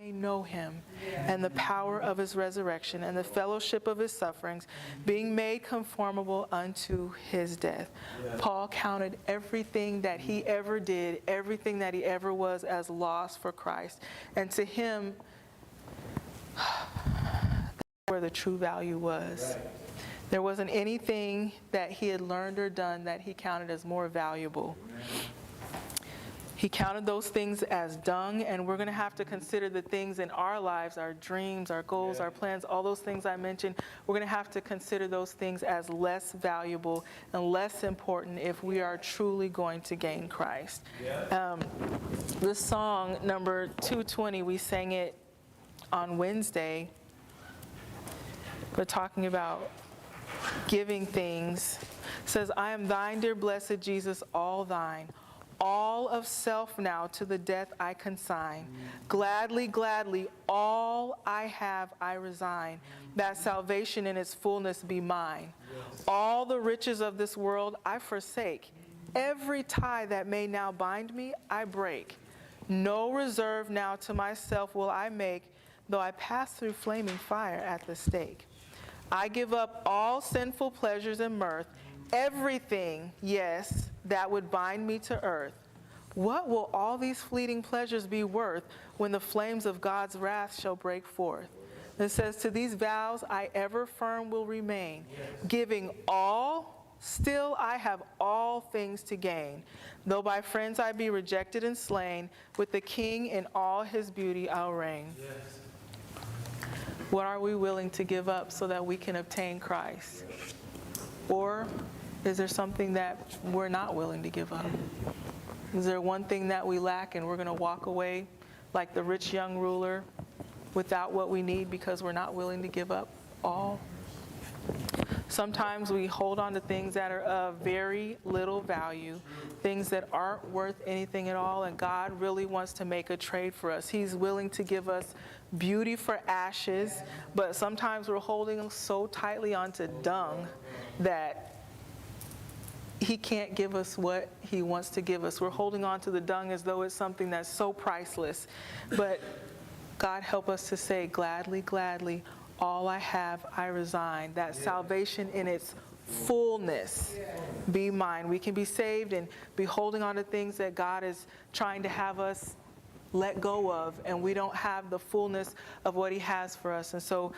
may know him and the power of his resurrection and the fellowship of his sufferings, being made conformable unto his death. Paul counted everything that he ever did, everything that he ever was, as loss for Christ. And to him, that's where the true value was. There wasn't anything that he had learned or done that he counted as more valuable. He counted those things as dung, and we're going to have to consider the things in our lives, our dreams, our goals, our plans, all those things I mentioned. We're going to have to consider those things as less valuable and less important if we are truly going to gain Christ. This song, number 220, we sang it on Wednesday. We're talking about giving things. It says, I am thine, dear blessed Jesus, all thine. All of self now to the death I consign. Gladly, gladly, all I have I resign, that salvation in its fullness be mine. All the riches of this world I forsake. Every tie that may now bind me, I break. No reserve now to myself will I make, though I pass through flaming fire at the stake. I give up all sinful pleasures and mirth, everything, yes, that would bind me to earth. What will all these fleeting pleasures be worth when the flames of God's wrath shall break forth? It says, to these vows I ever firm will remain, giving all, still I have all things to gain. Though by friends I be rejected and slain, with the King in all his beauty I'll reign. Yes. What are we willing to give up so that we can obtain Christ? Or is there something that we're not willing to give up? Is there one thing that we lack and we're going to walk away like the rich young ruler without what we need because we're not willing to give up all? Sometimes we hold on to things that are of very little value, things that aren't worth anything at all, and God really wants to make a trade for us. He's willing to give us beauty for ashes, but sometimes we're holding so tightly onto dung that he can't give us what he wants to give us. We're holding on to the dung as though it's something that's so priceless. But God help us to say, gladly, gladly, all I have I resign, that salvation in its fullness be mine. We can be saved and be holding on to things that God is trying to have us let go of, and we don't have the fullness of what he has for us. And so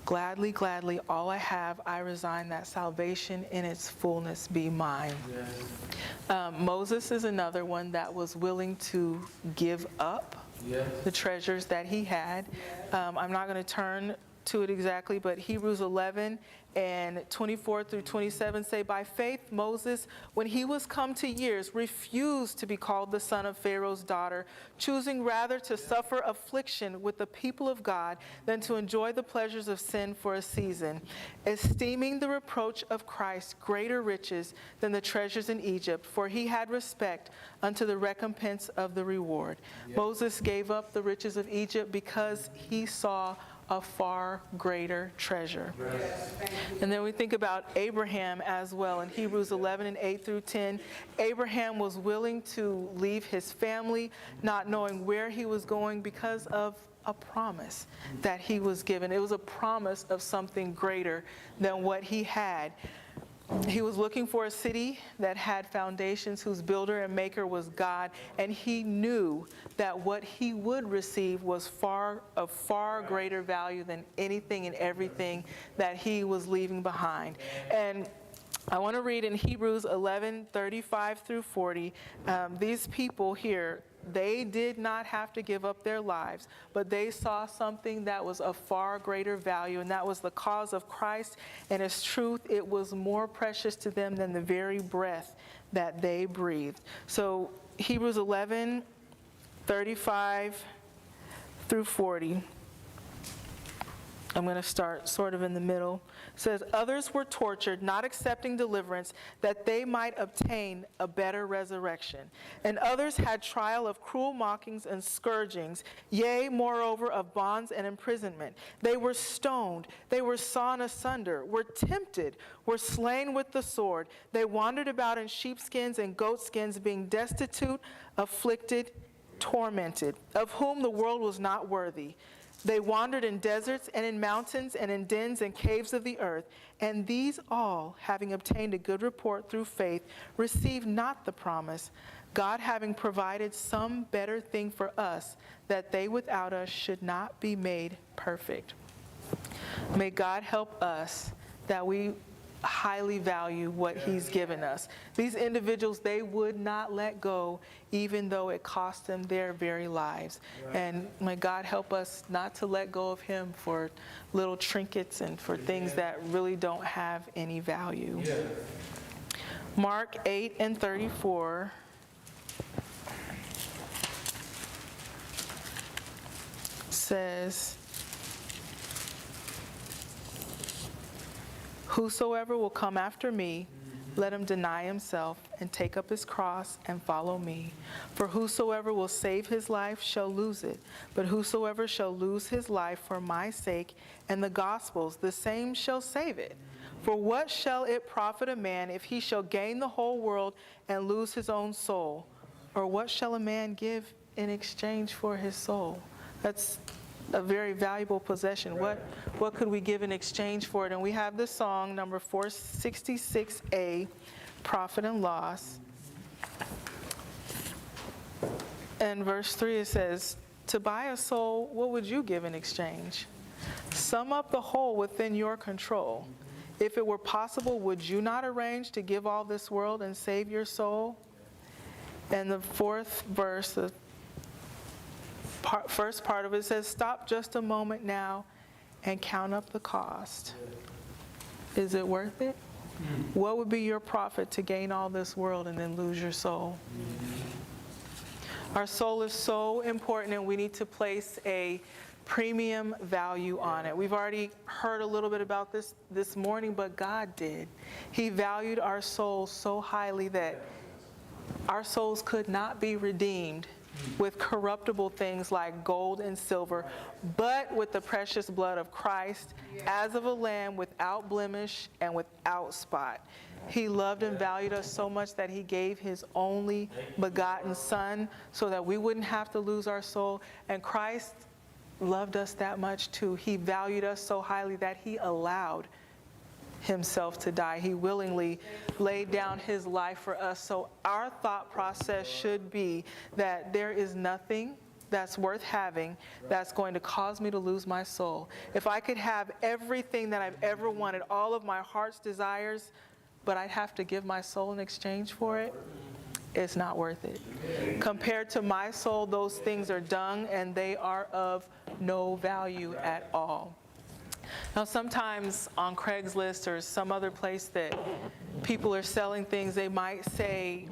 gladly, gladly, all I have I resign, that salvation in its fullness be mine. Yes. Moses is another one that was willing to give up the treasures that he had. I'm not going to turn to it exactly, but Hebrews 11 and 24 through 27 say, by faith Moses, when he was come to years, refused to be called the son of Pharaoh's daughter, choosing rather to suffer affliction with the people of God than to enjoy the pleasures of sin for a season, esteeming the reproach of Christ greater riches than the treasures in Egypt, for he had respect unto the recompense of the reward. Moses gave up the riches of Egypt because he saw a far greater treasure. And then we think about Abraham as well. In Hebrews 11 and 8 through 10, Abraham was willing to leave his family, not knowing where he was going, because of a promise that he was given. It was a promise of something greater than what he had. He was looking for a city that had foundations, whose builder and maker was God, and he knew that what he would receive was of far greater value than anything and everything that he was leaving behind. And I want to read in Hebrews 11:35 through 40. These people here, they did not have to give up their lives, but they saw something that was of far greater value, and that was the cause of Christ and his truth. It was more precious to them than the very breath that they breathed. So Hebrews 11:35 through 40. I'm going to start sort of in the middle. It says, others were tortured, not accepting deliverance, that they might obtain a better resurrection. And others had trial of cruel mockings and scourgings, yea, moreover, of bonds and imprisonment. They were stoned, they were sawn asunder, were tempted, were slain with the sword. They wandered about in sheepskins and goatskins, being destitute, afflicted, tormented, of whom the world was not worthy. They wandered in deserts and in mountains and in dens and caves of the earth. And these all, having obtained a good report through faith, received not the promise, God having provided some better thing for us, that they without us should not be made perfect. May God help us that we highly value what He's given us. These individuals, they would not let go even though it cost them their very lives. And may God help us not to let go of Him for little trinkets and for things that really don't have any value. Mark 8:34 says, "Whosoever will come after me, let him deny himself and take up his cross and follow me. For whosoever will save his life shall lose it, but whosoever shall lose his life for my sake and the gospel's, the same shall save it. For what shall it profit a man if he shall gain the whole world and lose his own soul? Or what shall a man give in exchange for his soul?" That's a very valuable possession. What could we give in exchange for it? And we have this song, number 466A, Profit and Loss. And verse 3, it says, "To buy a soul, what would you give in exchange? Sum up the whole within your control. If it were possible, would you not arrange to give all this world and save your soul?" And the fourth verse, the first part of it says, "Stop just a moment now and count up the cost." Is it worth it? What would be your profit to gain all this world and then lose your soul? Our soul is so important, and we need to place a premium value on it. We've already heard a little bit about this morning, but God did. He valued our souls so highly that our souls could not be redeemed with corruptible things like gold and silver, but with the precious blood of Christ, as of a lamb without blemish and without spot. He loved and valued us so much that He gave His only begotten Son so that we wouldn't have to lose our soul. And Christ loved us that much too. He valued us so highly that He allowed Himself to die. He willingly laid down His life for us. So our thought process should be that there is nothing that's worth having that's going to cause me to lose my soul. If I could have everything that I've ever wanted, all of my heart's desires, but I'd have to give my soul in exchange for it, it's not worth it. Compared to my soul, those things are dung and they are of no value at all. Now, sometimes on Craigslist or some other place that people are selling things, they might say,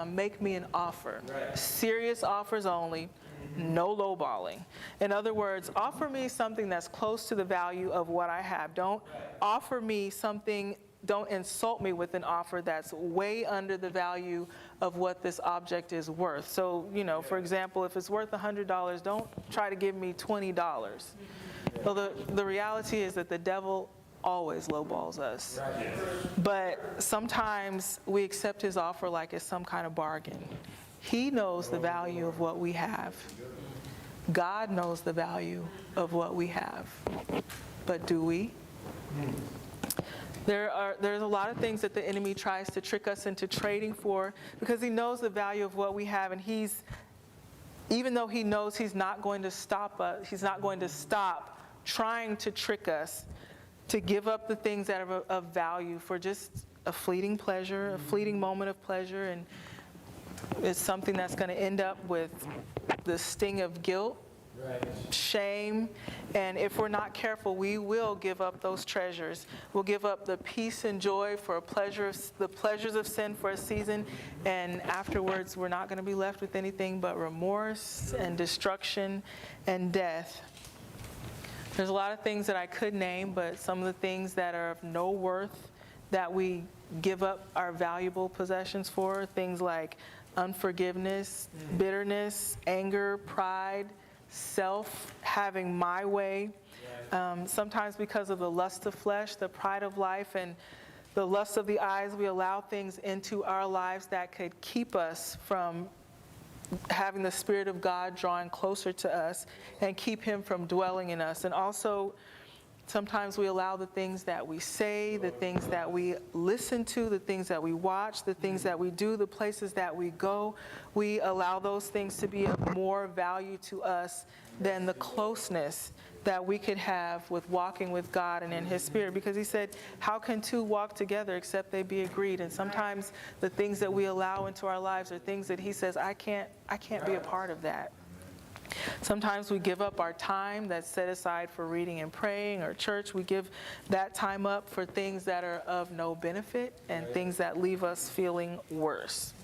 make me an offer. Serious offers only, no lowballing. In other words, offer me something that's close to the value of what I have. Don't offer me something, don't insult me with an offer that's way under the value of what this object is worth. So, for example, if it's worth $100, don't try to give me $20. Well, the reality is that the devil always lowballs us. But sometimes we accept his offer like it's some kind of bargain. He knows the value of what we have. God knows the value of what we have. But do we? There's a lot of things that the enemy tries to trick us into trading for because he knows the value of what we have, and even though he knows he's not going to stop us, he's not going to stop trying to trick us to give up the things that are of value for just a fleeting pleasure, a fleeting moment of pleasure, and it's something that's going to end up with the sting of guilt, shame, and if we're not careful, we will give up those treasures. We'll give up the peace and joy for the pleasures of sin for a season, and afterwards we're not going to be left with anything but remorse and destruction and death. There's a lot of things that I could name, but some of the things that are of no worth that we give up our valuable possessions for, things like unforgiveness, bitterness, anger, pride, self, having my way. Sometimes because of the lust of flesh, the pride of life, and the lust of the eyes, we allow things into our lives that could keep us from having the Spirit of God drawing closer to us and keep Him from dwelling in us. And also, sometimes we allow the things that we say, the things that we listen to, the things that we watch, the things that we do, the places that we go, we allow those things to be of more value to us than the closeness that we could have with walking with God and in His Spirit. Because He said, how can two walk together except they be agreed? And sometimes the things that we allow into our lives are things that He says, I can't be a part of that. Sometimes we give up our time that's set aside for reading and praying or church. We give that time up for things that are of no benefit and things that leave us feeling worse.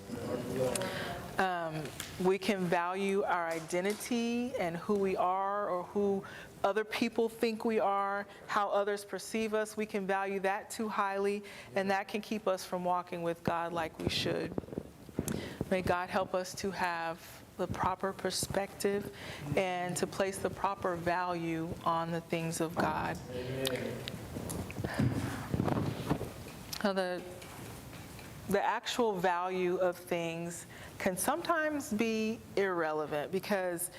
We can value our identity and who we are or who other people think we are, how others perceive us. We can value that too highly, and that can keep us from walking with God like we should. May God help us to have the proper perspective and to place the proper value on the things of God. Now, the actual value of things can sometimes be irrelevant, because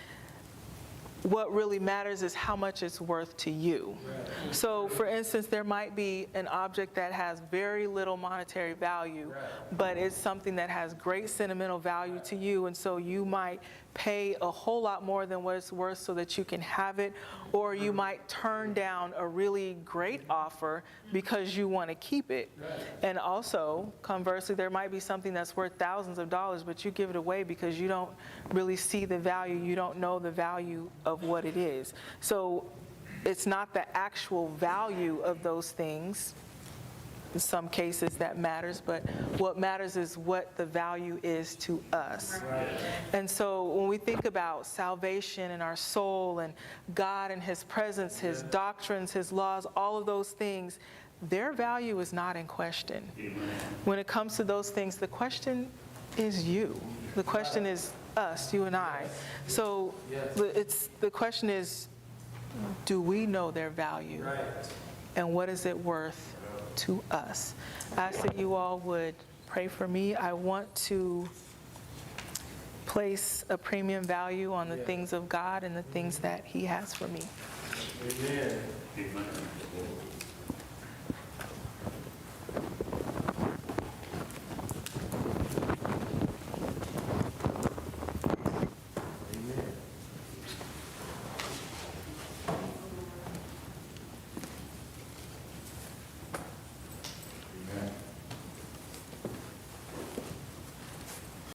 what really matters is how much it's worth to you. So, for instance, there might be an object that has very little monetary value, but it's something that has great sentimental value to you, and so you might pay a whole lot more than what it's worth so that you can have it, or you might turn down a really great offer because you want to keep it. And also, conversely, there might be something that's worth thousands of dollars, but you give it away because you don't really see the value, you don't know the value of what it is. So it's not the actual value of those things in some cases that matters, but what matters is what the value is to us. And so when we think about salvation and our soul and God and His presence, His doctrines, His laws, all of those things, their value is not in question. When it comes to those things, the question is you. The question is us, you and I. So the question is, do we know their value? And what is it worth to us? I ask that you all would pray for me. I want to place a premium value on the things of God and the things that He has for me. Amen.